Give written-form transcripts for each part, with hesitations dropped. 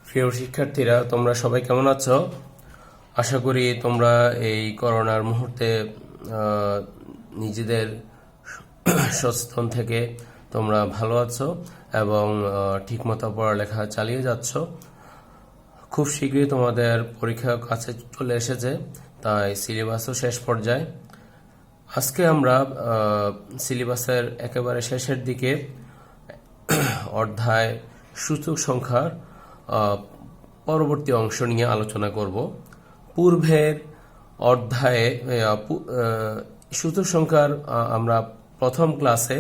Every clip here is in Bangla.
প্রিয় শিক্ষার্থীরা, তোমরা সবাই কেমন আছো? আশা করি তোমরা এই করোনার মুহূর্তে নিজেদের সচেতন থেকে তোমরা ভালো আছো এবং ঠিকমতো পড়ালেখা চালিয়ে যাচ্ছ। খুব শীঘ্রই তোমাদের পরীক্ষা কাছে চলে এসেছে, তাই সিলেবাসও শেষ পর্যায়ে। আজকে আমরা সিলেবাসের একেবারে শেষের দিকে অধ্যায় সূচক সংখ্যার পরবর্তী অংশ নিয়ে আলোচনা করব। পূর্বের অধ্যায়ে সূচক সংখ্যার আমরা প্রথম ক্লাসে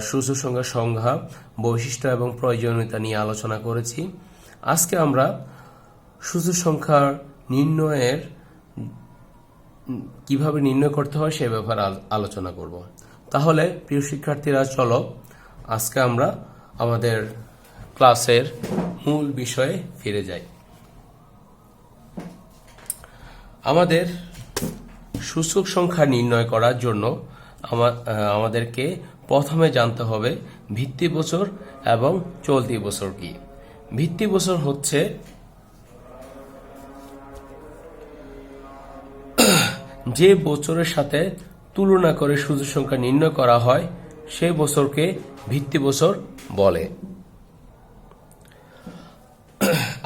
সূচক সংখ্যার সংজ্ঞা, বৈশিষ্ট্য এবং প্রয়োজনীয়তা নিয়ে আলোচনা করেছি। আজকে আমরা সূচক সংখ্যার নির্ণয়ের কিভাবে নির্ণয় করতে হয় সে ব্যাপারে আলোচনা করব। তাহলে প্রিয় শিক্ষার্থীরা, চলো আজকে আমরা আমাদের ক্লাসের মূল বিষয়ে ফিরে যাই। আমাদের সূচক সংখ্যা নির্ণয় করার জন্য আমাদেরকে প্রথমে জানতে হবে ভিত্তি বছর এবং চলতি বছর কি। ভিত্তি বছর হচ্ছে যে বছরের সাথে তুলনা করে সূচক সংখ্যা নির্ণয় করা হয় সেই বছরকে ভিত্তি বছর বলে।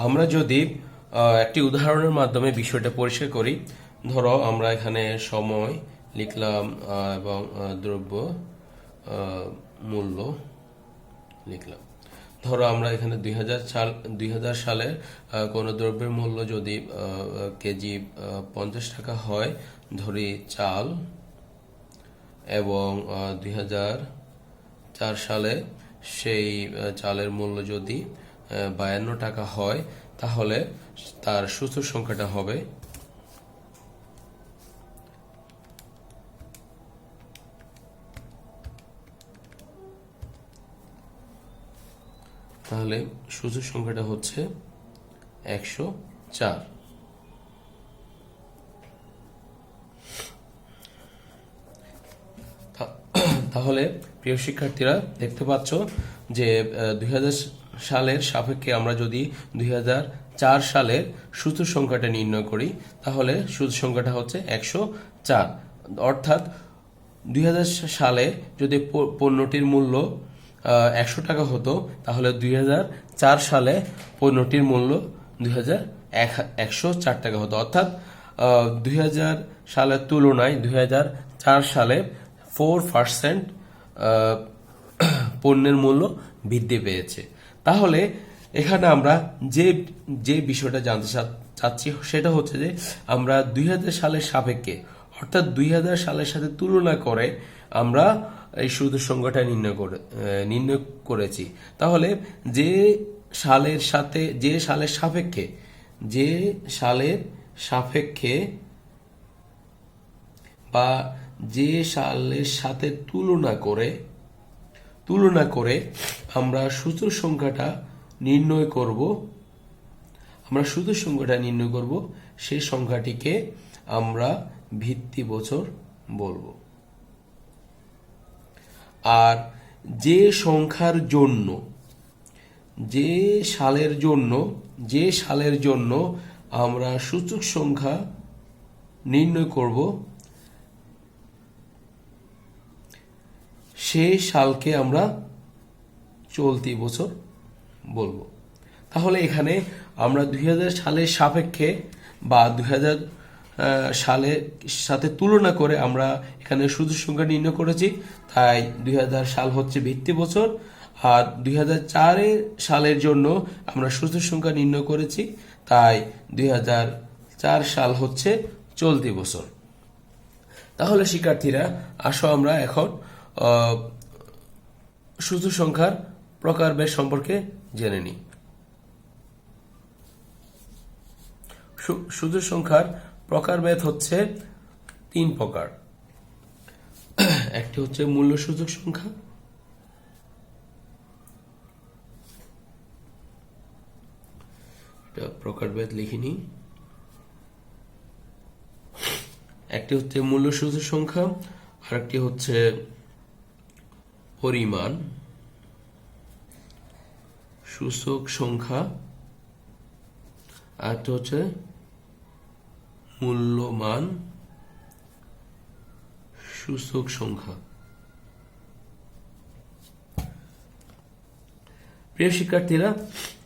আমরা যদি একটি উদাহরণের মাধ্যমে বিষয়টা পরিষ্কার করি, ধরো আমরা এখানে সময় লিখলাম এবং দ্রব্য মূল্য লিখলাম। ধরো আমরা এখানে 2000 সালের কোনো দ্রব্যের মূল্য যদি কেজি 50 টাকা হয়, ধরি চাল, এবং 2004 সালে সেই চালের মূল্য যদি 52 টাকা হয়, তাহলে তার সূচক সংখ্যাটা হবে সূচক সংখ্যাটা হচ্ছে 104। তাহলে প্রিয় শিক্ষার্থীরা, দেখতে পাচ্ছ যে 2000 সালের সাপেক্ষে আমরা যদি 2004 সালের সূচক সংখ্যাটা নির্ণয় করি, তাহলে সূচক সংখ্যাটা হচ্ছে 104। অর্থাৎ 2000 সালে যদি পণ্যটির মূল্য 100 টাকা হতো, তাহলে 2004 সালে পণ্যটির মূল্য 104 টাকা হতো। অর্থাৎ 2000 সালের তুলনায় 2004 সালে 4% পণ্যের মূল্য বৃদ্ধি পেয়েছে। তাহলে এখানে আমরা যে বিষয়টা জানতে চাচ্ছি সেটা হচ্ছে যে আমরা 2000 সালের সাপেক্ষে, অর্থাৎ 2000 সালের সাথে তুলনা করে আমরা এই সূচক সংখ্যাটা নির্ণয় করেছি। তাহলে যে সালের সাপেক্ষে বা যে সালের সাথে তুলনা করে আমরা সূচক সংখ্যাটা নির্ণয় করব, সেই সংখ্যাটিকে আমরা ভিত্তি বছর বলবো। আর যে সালের জন্য আমরা সূচক সংখ্যা নির্ণয় করব, সেই সালকে আমরা চলতি বছর বলবো। তাহলে এখানে আমরা 2000 সালের সাপেক্ষে বা 2000 সালের সাথে তুলনা করে আমরা এখানে সূচক সংখ্যা নির্ণয় করেছি, তাই 2000 সাল হচ্ছে ভিত্তি বছর। আর 2004 সালের জন্য আমরা সূচক সংখ্যা নির্ণয় করেছি, তাই 2004 সাল হচ্ছে চলতি বছর। তাহলে শিক্ষার্থীরা, আসো আমরা এখন সূচক সংখ্যার প্রকারভেদ সম্পর্কে জেনে নিই। সূচক সংখ্যার প্রকারভেদ হচ্ছে 3 প্রকার। একটি হচ্ছে মূল্য সূচক সংখ্যা, এটা প্রকারভেদ লিখিনি। একটি হচ্ছে মূল্য সূচক সংখ্যা, আর একটি হচ্ছে পরিমাণ সূচক সংখ্যা আরেকটা হচ্ছে মূল্যমান সূচক সংখ্যা। প্রিয় শিক্ষার্থীরা,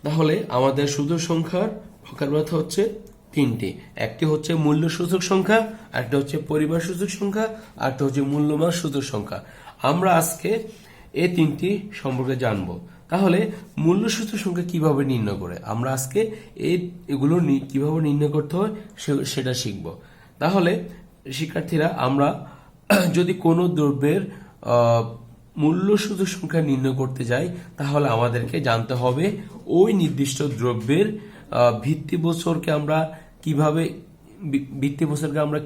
তাহলে আমাদের সূচক সংখ্যার প্রকারভেদ হচ্ছে তিনটি। একটি হচ্ছে মূল্য সূচক সংখ্যা, একটা হচ্ছে পরিমাণ সূচক সংখ্যা, আরেকটা হচ্ছে মূল্যমান সূচক সংখ্যা। আমরা আজকে এই তিনটি সম্পর্কে জানব। তাহলে মূল্য সূচক সংখ্যা কিভাবে নির্ণয় করে, আমরা আজকে এগুলো কিভাবে নির্ণয় করতে হয় সেটা শিখব। তাহলে শিক্ষার্থীরা, আমরা যদি কোনো দ্রব্যের মূল্য সূচক সংখ্যা নির্ণয় করতে যাই, তাহলে আমাদেরকে জানতে হবে ওই নির্দিষ্ট দ্রব্যের ভিত্তি বছরকে আমরা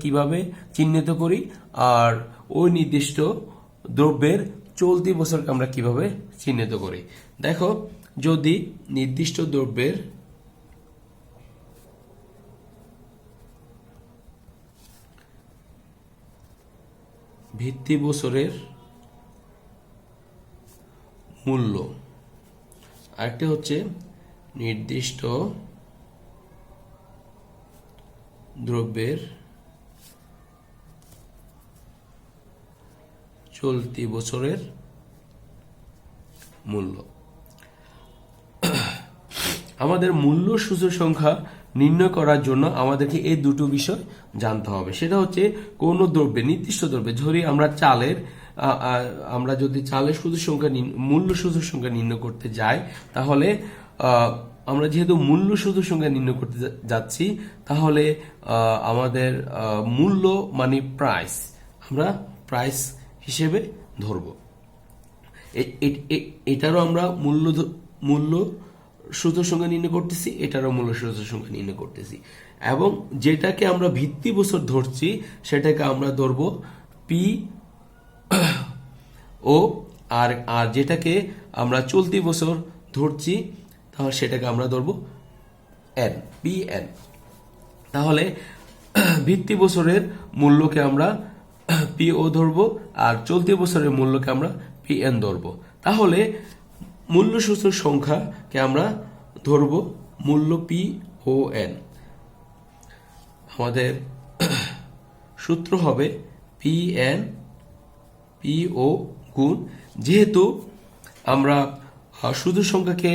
কিভাবে চিহ্নিত করি, আর ওই নির্দিষ্ট দ্রব্যের চলতি বছরকে আমরা কিভাবে চিহ্নিত করি। দেখো, যদি নির্দিষ্ট দ্রব্যের ভিত্তি বছরের মূল্য, আরেকটি হচ্ছে নির্দিষ্ট দ্রব্যের চলতি বছরের মূল্য। আমাদের মূল্য সূচক সংখ্যা নির্ণয় করার জন্য আমাদেরকে এই দুটো বিষয় জানতে হবে। সেটা হচ্ছে কোন দ্রব্যে, নির্দিষ্ট দ্রব্যে, ধরি আমরা যদি চালের সূচক সংখ্যা মূল্য সূচক সংখ্যা নির্ণয় করতে যাই, তাহলে আমরা যেহেতু মূল্য সূচক সংখ্যা নির্ণয় করতে যাচ্ছি, তাহলে আমাদের মূল্য মানে প্রাইস, আমরা প্রাইস হিসেবে ধরব। এটারও আমরা মূল্য সূচক সংখ্যা নির্ণয় করতেছি, এটারও মূল্য সূচক সংখ্যা নির্ণয় করতেছি, এবং যেটাকে আমরা ভিত্তি বছর ধরছি সেটাকে আমরা ধরব পি ও, আর যেটাকে আমরা চলতি বছর ধরছি তাহলে সেটাকে আমরা ধরব এন, পি এন। তাহলে ভিত্তি বছরের মূল্যকে আমরা পি ও ধরব, আর চলতি বছরের মূল্যকে আমরা পি এন ধরব। তাহলে মূল্য সূচক সংখ্যাকে আমরা ধরব মূল্য পি ও এন। আমাদের সূত্র হবে পি এন পি ও গুণ, যেহেতু আমরা সূচক সংখ্যাকে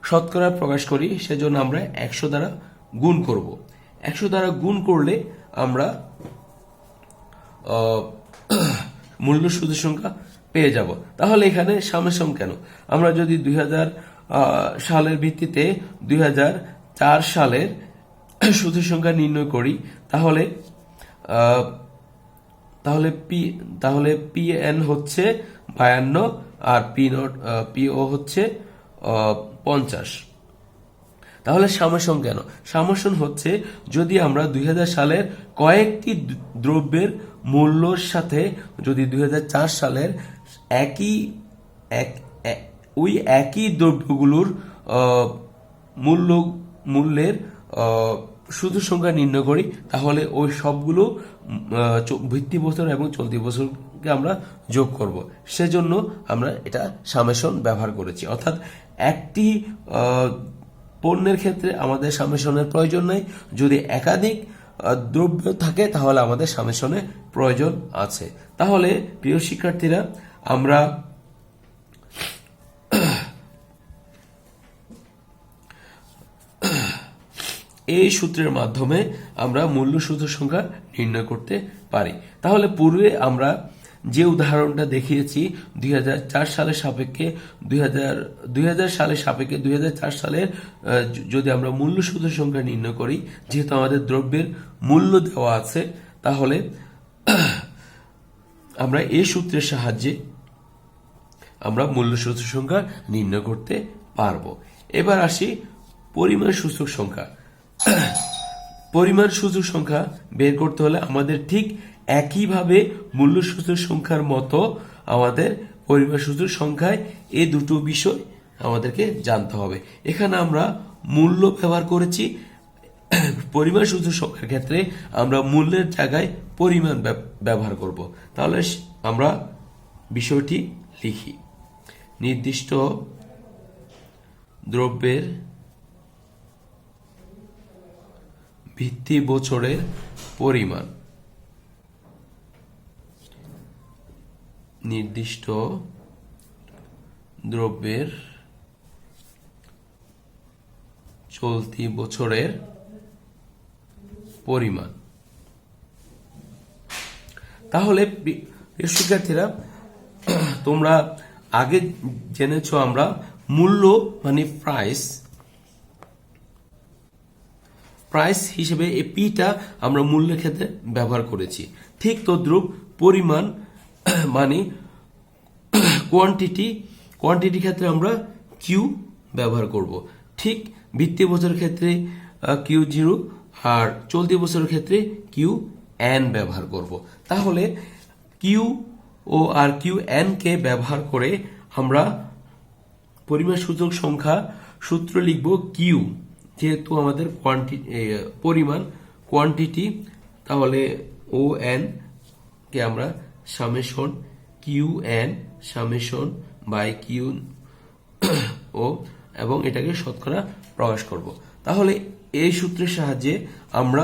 শতকরা প্রকাশ করি, সেজন্য আমরা 100 দ্বারা গুণ করব। 100 দ্বারা গুণ করলে আমরা মূল্য সূচক সংখ্যা পেয়ে যাব। তাহলে এখানে সামেশন কেন? আমরা যদি 2000 সালের ভিত্তিতে 2004 সালের সূচক সংখ্যা নির্ণয় করি, তাহলে পি এন হচ্ছে 52 আর পি ও হচ্ছে 50। তাহলে সামেশন কেন? সামেশন হচ্ছে যদি আমরা 2000 সালের কয়েকটি দ্রব্যের মূল্যর সাথে যদি 2004 সালের একই দ্রব্যগুলোর মূল্যের সূচক সংখ্যা নির্ণয় করি, তাহলে ওই সবগুলো ভিত্তি বছর এবং চলতি বছরকে আমরা যোগ করব। সেজন্য আমরা এটা সামেশন ব্যবহার করেছি। অর্থাৎ একটি পণ্যের ক্ষেত্রে আমাদের সামেশনের প্রয়োজন নেই, যদি একাধিক দ্রব্য থাকে তাহলে আমাদের সামেশনের প্রয়োজন আছে। তাহলে প্রিয় শিক্ষার্থীরা, আমরা এই সূত্রের মাধ্যমে আমরা মূল্য সূচক সংখ্যা নির্ণয় করতে পারি। তাহলে পূর্বে আমরা যে উদাহরণটা দেখিয়েছি 2004 সালের সাপেক্ষে 2004 সালের যদি আমরা মূল্য সূচক সংখ্যা নির্ণয় করি, যেহেতু আমাদের দ্রব্যের মূল্য দেওয়া আছে, তাহলে আমরা এই সূত্রের সাহায্যে আমরা মূল্য সূচক সংখ্যা নির্ণয় করতে পারবো। এবার আসি পরিমাণ সূচক সংখ্যা। পরিমাণ সূচক সংখ্যা বের করতে হলে আমাদের ঠিক একইভাবে মূল্য সূচক সংখ্যার মতো আমাদের পরিমাণ সূচক সংখ্যায় এই দুটো বিষয় আমাদেরকে জানতে হবে। এখানে আমরা মূল্য ব্যবহার করেছি। পরিমাণ সূচক সংখ্যার ক্ষেত্রে আমরা মূল্যের জায়গায় পরিমাণ ব্যবহার করব। তাহলে আমরা বিষয়টি লিখি। নির্দিষ্ট দ্রব্যের ভিত্তি বছরের পরিমাণ নির্দিষ্ট দ্রব্যের চলতি বছরের পরিমাণ। তাহলে প্রিয় শিক্ষার্থীরা, তোমরা আগে জেনেছো আমরা মূল্য মানে প্রাইস হিসেবে এই পিটা আমরা মূল্যের ক্ষেত্রে ব্যবহার করেছি। ঠিক তদ্রূপ পরিমাণ মানে কোয়ান্টিটি ক্ষেত্রে আমরা কিউ ব্যবহার করব। ঠিক ভিত্তি বছরের ক্ষেত্রে Q0 আর চলতি বছরের ক্ষেত্রে QN ব্যবহার করব। তাহলে কিউ ও আর QN কে ব্যবহার করে আমরা পরিমাণ সূচক সংখ্যা সূত্র লিখব কিউ, যেহেতু আমাদের পরিমাণ কোয়ান্টিটি, তাহলে ও এন কে আমরা summation QN summation by Q ও এবং এটাকে শতকরা প্রকাশ করব। তাহলে এই সূত্রের সাহায্যে আমরা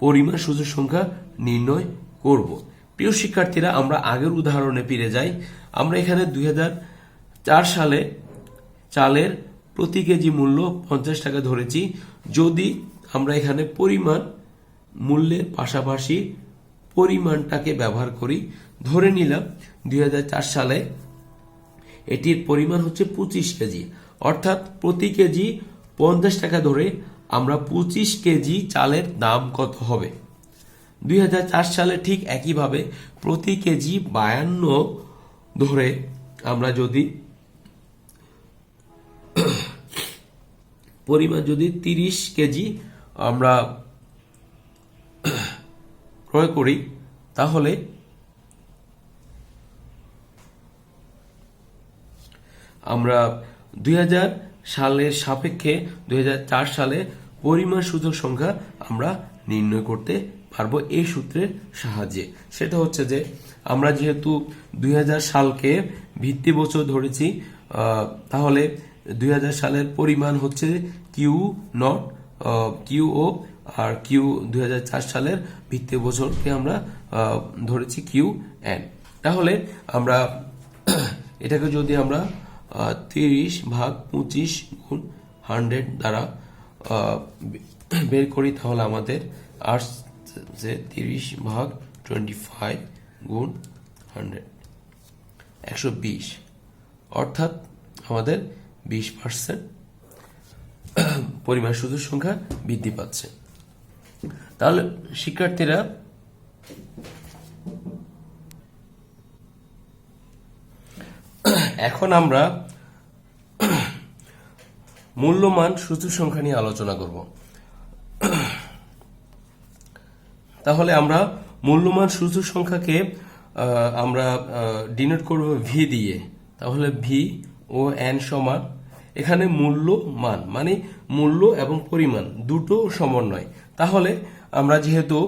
পরিমাণ সূচক সংখ্যা নির্ণয় করব। প্রিয় শিক্ষার্থীরা, আমরা আগের উদাহরণে ফিরে যাই। আমরা এখানে 2004 সালে চালের প্রতি কেজি মূল্য 50 টাকা ধরেছি। যদি আমরা এখানে পরিমাণ মূল্যের পাশাপাশি পরিমাণটাকে ব্যবহার করি, ধরে নিলাম 2004 সালে এটির পরিমাণ হচ্ছে 25 কেজি, অর্থাৎ প্রতি কেজি 50 টাকা ধরে আমরা 25 কেজি চালের দাম কত হবে। 2004 সালে ঠিক একইভাবে প্রতি কেজি 52 ধরে আমরা যদি পরিমাণ যদি 30 কেজি আমরা ক্রয় করি, তাহলে আমরা 2000 সালের সাপেক্ষে 2004 সালে পরিমাণ সূচক সংখ্যা আমরা নির্ণয় করতে পারবো এই সূত্রের সাহায্যে। সেটা হচ্ছে যে আমরা যেহেতু 2000 সালকে ভিত্তি বছর ধরেছি, তাহলে 2000 সালের পরিমাণ হচ্ছে কিউ আর 2004 সালের ভিত্তি বছরকে আমরা ধরেছি QN। তাহলে আমরা এটাকে যদি আমরা 30/25 গুণ 100 দ্বারা বের করি, তাহলে আমাদের আসছে 30/25 গুণ 100 120, অর্থাৎ আমাদের 20% পরিমাণ সূচক সংখ্যা বৃদ্ধি পাচ্ছে। তাহলে শিক্ষার্থীরা, এখন আমরা মূল্যমান সূচক সংখ্যা নিয়ে আলোচনা করব। তাহলে আমরা মূল্যমান সূচক সংখ্যাকে আমরা ডিনোট করব ভি দিয়ে। তাহলে ভি ও এন সমান, এখানে মূল্যমান মানে মূল্য এবং পরিমাণ দুটো সমন্বয়। তাহলে আমরা যেহেতু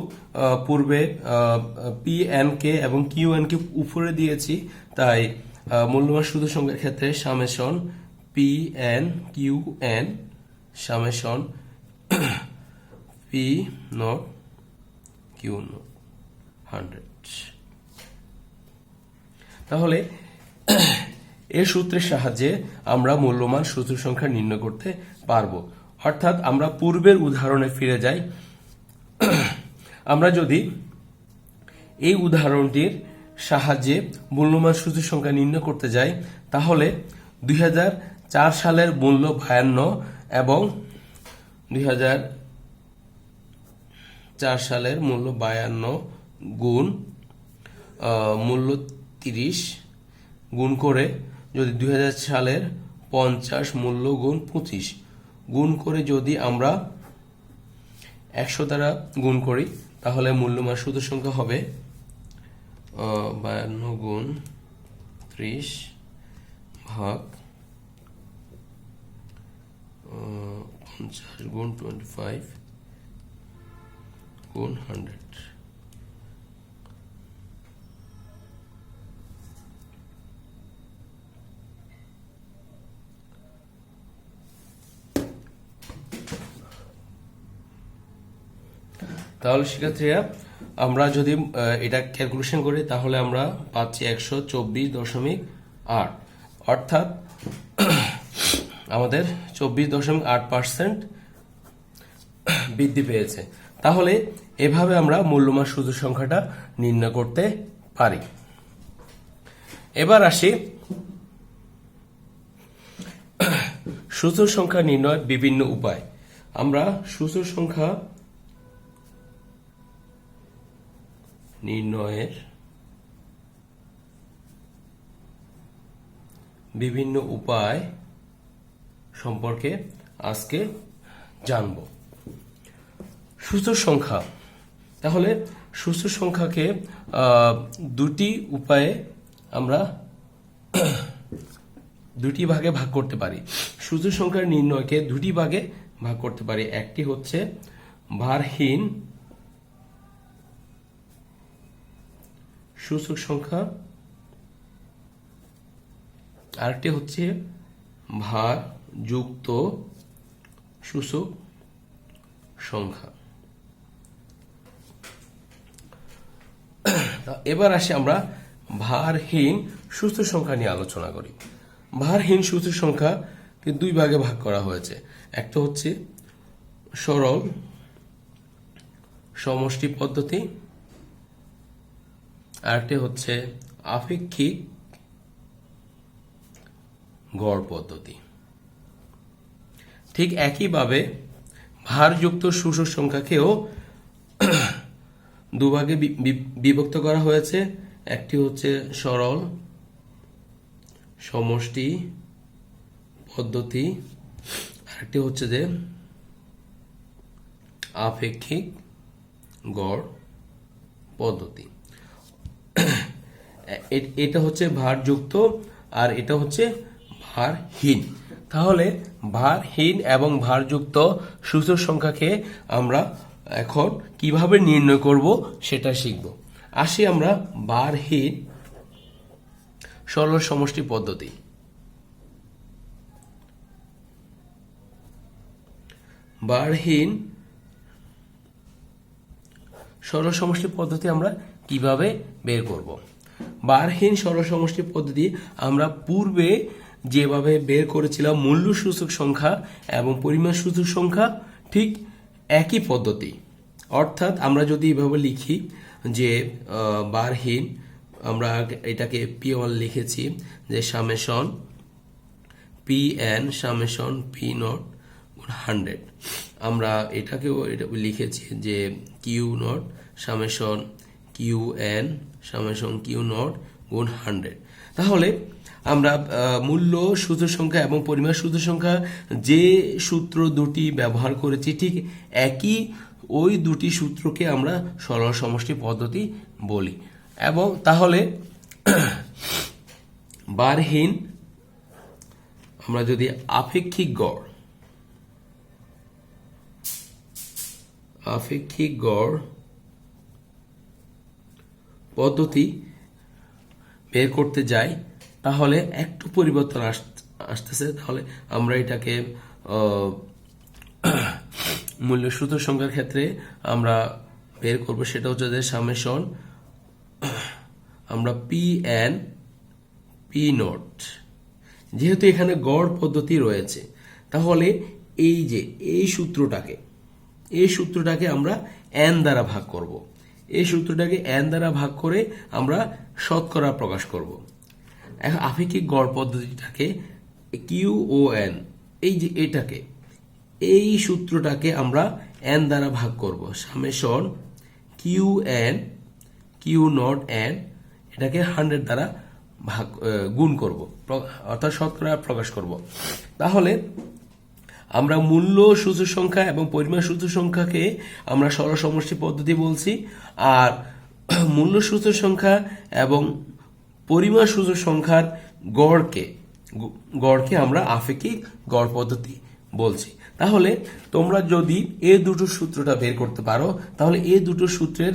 পূর্বে পি এন কে এবং কিউ এন কে উপরে দিয়েছি, তাই মূল্যমান সূচক সংখ্যার ক্ষেত্রে summation P N Q N summation P nought Q nought 100। তাহলে এই সূত্রের সাহায্যে আমরা মূল্যমান সূচক সংখ্যা নির্ণয় করতে পারবো। অর্থাৎ আমরা পূর্বের উদাহরণে ফিরে যাই। আমরা যদি এই উদাহরণটির সাহায্যে মূল্যমান সূচক সংখ্যা নির্ণয় করতে যাই, তাহলে 2004 সালের মূল্য 52 এবং 2004 সালের মূল্য 52 গুণ মূল্য 30 গুণ করে যদি 2000 সালের 50 মূল্য গুণ 25 গুণ করে যদি আমরা 100 দ্বারা গুণ করি, তাহলে মূল্যমান সূচক সংখ্যা হবে 52 গুণ 30 ভাগ 50 গুণ 25 গুণ 100। তাহলে শিক্ষার্থীরা আমরা যদি এটা ক্যালকুলেশন করি তাহলে আমরা পাচ্ছি 124.8, অর্থাৎ আমাদের 24.8% বৃদ্ধি পেয়েছে। তাহলে এভাবে আমরা মূল্যমান সূচক সংখ্যাটা নির্ণয় করতে পারি। এবার আসি সূচক সংখ্যা নির্ণয়ের বিভিন্ন উপায়। আমরা সূচক সংখ্যা নির্ণয়ের বিভিন্ন উপায় সম্পর্কে আজকে জানব। সূচক সংখ্যা, তাহলে সূচক সংখ্যাকে দুটি উপায়ে আমরা দুটি ভাগে ভাগ করতে পারি। সূচক সংখ্যার নির্ণয়কে দুটি ভাগে ভাগ করতে পারি। একটি হচ্ছে ভারহীন সূচক সংখ্যা, আরেকটি হচ্ছে ভার যুক্ত সূচক সংখ্যা। এবার আসি আমরা ভারহীন সূচক সংখ্যা নিয়ে আলোচনা করি। ভারহীন সূচক সংখ্যাকে দুই ভাগে ভাগ করা হয়েছে। একটা হচ্ছে সরল সমষ্টি পদ্ধতি, আরেকটি হচ্ছে আপেক্ষিক গড় পদ্ধতি। ঠিক একইভাবে ভারযুক্ত সূচক সংখ্যাকেও দুভাগে বিভক্ত করা হয়েছে। একটি হচ্ছে সরল সমষ্টি পদ্ধতি, আরেকটি হচ্ছে যে আপেক্ষিক গড় পদ্ধতি। এটা হচ্ছে ভারযুক্ত আর এটা হচ্ছে ভারহীন। তাহলে ভারহীন এবং ভারযুক্ত সূচক সংখ্যাকে আমরা এখন কিভাবে নির্ণয় করব সেটা শিখব। আসি আমরা ভারহীন সরল সমষ্টি পদ্ধতি। ভারহীন সরল সমষ্টি পদ্ধতি আমরা কিভাবে বের করব? ভারহীন সরল সমষ্টি পদ্ধতি আমরা পূর্বে যেভাবে বের করেছিলাম মূল্য সূচক সংখ্যা এবং পরিমাণ সূচক সংখ্যা, ঠিক একই পদ্ধতি। অর্থাৎ আমরা যদি এভাবে লিখি যে ভারহীন, আমরা এটাকে P1 লিখেছি যে সামেশন Pn সামেশন P0 100। আমরা এটাকেও লিখেছি যে Q0 summation Qn summation Q0 গুণ 100। তাহলে আমরা মূল্য সূচক সংখ্যা এবং পরিমাণ সূচক সংখ্যা যে সূত্র দুটি ব্যবহার করেছি, ঠিক একই ওই দুটি সূত্রকে আমরা সরল সমষ্টি পদ্ধতি বলি। এবং তাহলে ভারহীন আমরা যদি আপেক্ষিক গড় পদ্ধতি বের করতে যাই তাহলে একটু পরিবর্তন আসতেছে। তাহলে আমরা এটাকে মূল্য সূচক সংখ্যার ক্ষেত্রে আমরা বের করব, সেটা হচ্ছে যে সামেশন আমরা Pn P0। যেহেতু এখানে গড় পদ্ধতি রয়েছে, তাহলে এই যে এই সূত্রটাকে আমরা n দ্বারা ভাগ করব। এই সূত্রটাকে n দ্বারা ভাগ করে আমরা শতকরা প্রকাশ করব। এখন আপেক্ষিক গড় পদ্ধতিটাকে QON, এই যে এই সূত্রটাকে আমরা n দ্বারা ভাগ করব। সামেশন QN Q0 n, এটাকে 100 দ্বারা গুণ করব, অর্থাৎ শতকরা প্রকাশ করব। তাহলে আমরা মূল্য সূচক সংখ্যা এবং পরিমাণ সূচক সংখ্যাকে আমরা সরল সমষ্টি পদ্ধতি বলছি, আর মূল্য সূচক সংখ্যা এবং পরিমাণ সূচক সংখ্যার গড়কে আমরা আপেক্ষিক গড় পদ্ধতি বলছি। তাহলে তোমরা যদি এই দুটো সূত্রটা বের করতে পারো, তাহলে এই দুটো সূত্রের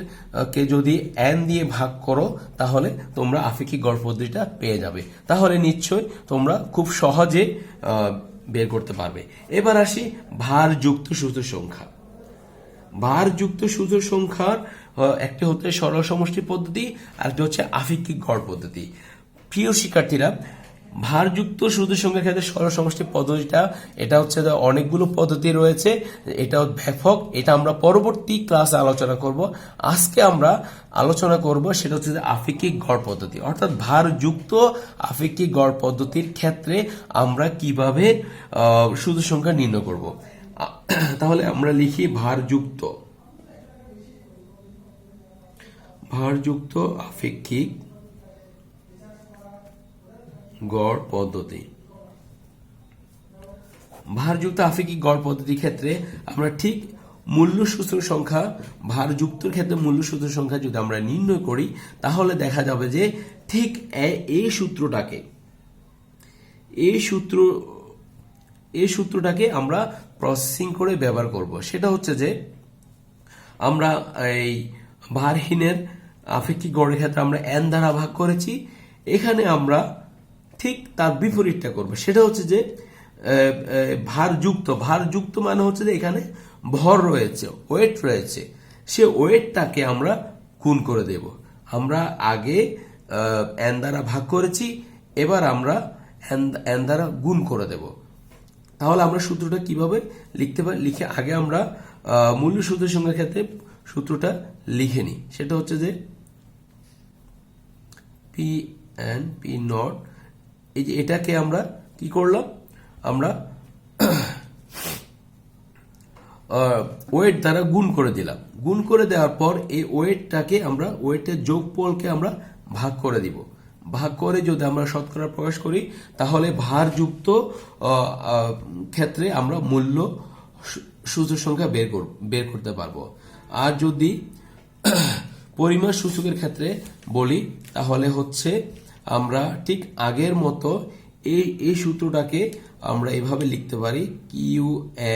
কে যদি n দিয়ে ভাগ করো, তাহলে তোমরা আপেক্ষিক গড় পদ্ধতিটা পেয়ে যাবে। তাহলে নিশ্চয় তোমরা খুব সহজে বের করতে পারবে। এবার আসি ভারযুক্ত সূচক সংখ্যা। ভারযুক্ত সূচক সংখ্যার একটি হচ্ছে সরল সমষ্টি পদ্ধতি আর একটা হচ্ছে আপেক্ষিক গড় পদ্ধতি। প্রিয় শিক্ষার্থীরা, ভারযুক্ত সূচক সংখ্যার ক্ষেত্রে সরল সমষ্টি পদ্ধতিটা এটা হচ্ছে অনেকগুলো পদ্ধতি রয়েছে, এটা ব্যাপক, এটা আমরা পরবর্তী ক্লাসে আলোচনা করব। আজকে আমরা আলোচনা করব সেটা হচ্ছে আপেক্ষিক গড় পদ্ধতি, অর্থাৎ ভারযুক্ত আপেক্ষিক গড় পদ্ধতির ক্ষেত্রে আমরা কিভাবে সূচক সংখ্যা নির্ণয় করব। তাহলে আমরা লিখি ভারযুক্ত আপেক্ষিক গড় পদ্ধতি। ভারযুক্ত আপেক্ষিক গড় পদ্ধতির ক্ষেত্রে আমরা ঠিক মূল্য সূচক সংখ্যা, ভারযুক্তর ক্ষেত্রে মূল্য সূচক সংখ্যা যদি আমরা নির্ণয় করি তাহলে দেখা যাবে যে ঠিক এই সূত্রটাকে আমরা প্রসেসিং করে ব্যবহার করব। সেটা হচ্ছে যে আমরা এই ভারহীনের আপেক্ষিক গড়ের ক্ষেত্রে আমরা n দ্বারা ভাগ করেছি, এখানে আমরা ঠিক তার বিপরীতটা করব। সেটা হচ্ছে যে ভারযুক্ত মানে হচ্ছে যে এখানে ভর রয়েছে, ওয়েট রয়েছে, সে ওয়েটটাকে আমরা গুণ করে দেব। আমরা আগে n দ্বারা ভাগ করেছি, এবার আমরা n দ্বারা গুণ করে দেব। তাহলে আমরা সূত্রটা কিভাবে লিখতে পারি, লিখে আগে আমরা মূল্য সূচক সংখ্যার ক্ষেত্রে সূত্রটা লিখে নিই। সেটা হচ্ছে যে পি এন পি নট, এই যে এটাকে আমরা কি করলাম, আমরা ওয়েট দ্বারা গুণ করে দিলাম। গুণ করে দেওয়ার পর এই ওয়েটটাকে আমরা ওয়েটের যোগফলকে আমরা ভাগ করে দিব। ভাগ করে যদি আমরা শতকরা প্রকাশ করি তাহলে ভারযুক্ত ক্ষেত্রে আমরা মূল্য সূচক সংখ্যা বের করতে পারবো। আর যদি পরিমাণ সূচকের ক্ষেত্রে বলি তাহলে হচ্ছে আমরা ঠিক আগের মতো এই সূত্রটাকে আমরা এভাবে লিখতে পারি, কিউ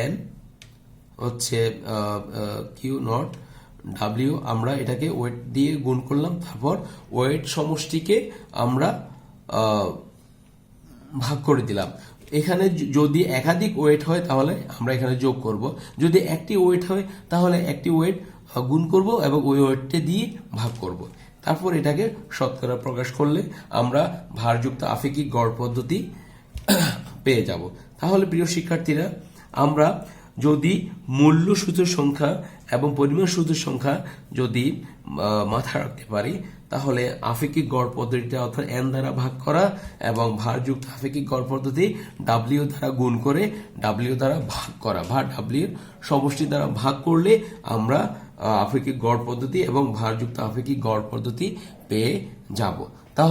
এন হচ্ছে কিউ নট ডাব্লিউ, আমরা এটাকে ওয়েট দিয়ে গুণ করলাম, তারপর ওয়েট সমষ্টিকে আমরা ভাগ করে দিলাম। এখানে যদি একাধিক ওয়েট হয় তাহলে আমরা এখানে যোগ করব, যদি একটি ওয়েট হয় তাহলে একটি ওয়েট গুণ করব এবং ওই ওয়েটটা দিয়ে ভাগ করব। তারপর এটাকে শতকরা প্রকাশ করলে আমরা ভারযুক্ত আপেক্ষিক গড় পদ্ধতি পেয়ে যাব। তাহলে প্রিয় শিক্ষার্থীরা, আমরা যদি মূল্য সূচক সংখ্যা এবং পরিমাণ সূচক সংখ্যা যদি মাথায় রাখতে পারি তাহলে আপেক্ষিক গড় পদ্ধতিটা অর্থাৎ n দ্বারা ভাগ করা এবং ভারযুক্ত আপেক্ষিক গড় পদ্ধতি w দ্বারা গুণ করে w দ্বারা ভাগ করা বা w সমষ্টি দ্বারা ভাগ করলে আমরা আপেক্ষিক গড় পদ্ধতি এবং ভারযুক্ত আপেক্ষিক গড় পদ্ধতি পেয়ে যাব।